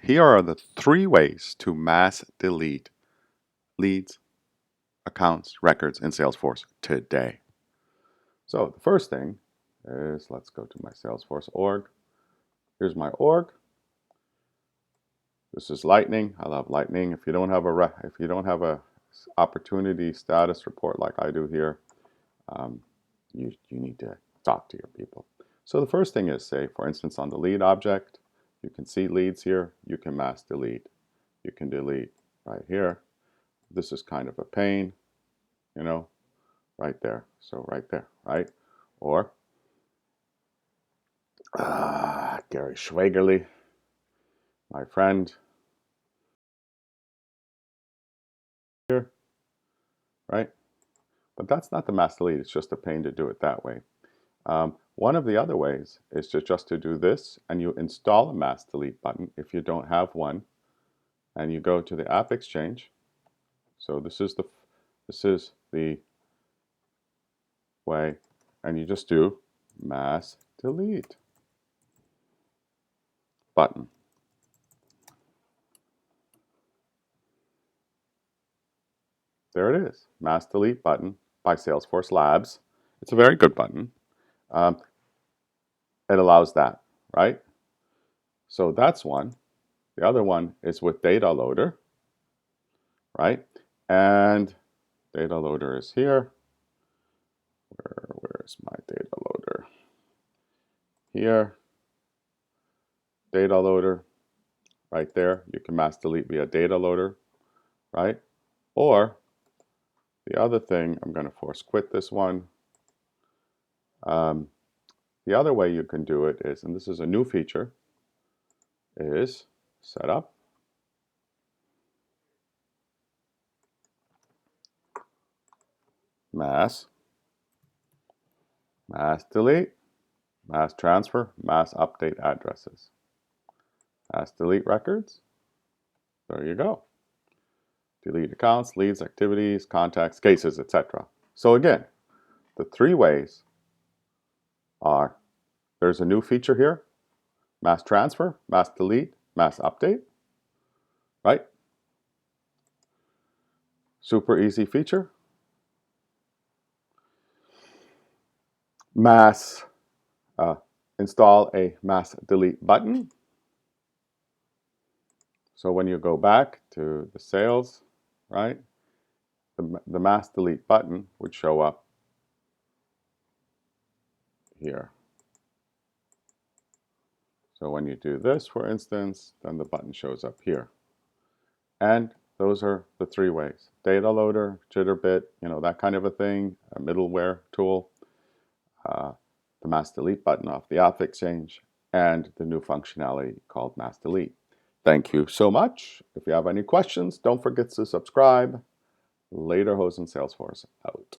Here are the 3 ways to mass delete leads, accounts, records in Salesforce today. So the first thing is, let's go to my Salesforce org. Here's my org. This is Lightning. I love Lightning. If you don't have a opportunity status report like I do here, you need to talk to your people. So the first thing is, say, for instance, on the lead object, you can see leads here. You can mass delete. You can delete right here. This is kind of a pain, right there. So right there, right? Or Gary Schwagerly, my friend, here, right? But that's not the mass delete. It's just a pain to do it that way. One of the other ways is just to do this, and you install a mass delete button if you don't have one, and you go to the AppExchange. So this is the way, and you just do mass delete button. There it is, mass delete button by Salesforce Labs. It's a very good button. It allows that, right? So that's one. The other one is with Dataloader, right? And Dataloader is here. Where's my Dataloader? Here. Dataloader, right there. You can mass delete via Dataloader, right? Or the other thing, I'm going to force quit this one. The other way you can do it is, and this is a new feature, is set up. Mass delete, mass transfer, mass update addresses. Mass delete records. There you go. Delete accounts, leads, activities, contacts, cases, etc. So again, the 3 ways are, there's a new feature here, mass transfer, mass delete, mass update, right? Super easy feature. Install a mass delete button. So when you go back to the sales, right, the mass delete button would show up here. So when you do this, for instance, then the button shows up here. And those are the 3 ways. Dataloader, Jitterbit, that kind of a thing, a middleware tool, the mass delete button off the AppExchange, and the new functionality called mass delete. Thank you so much. If you have any questions, don't forget to subscribe. Lederhosen Salesforce out.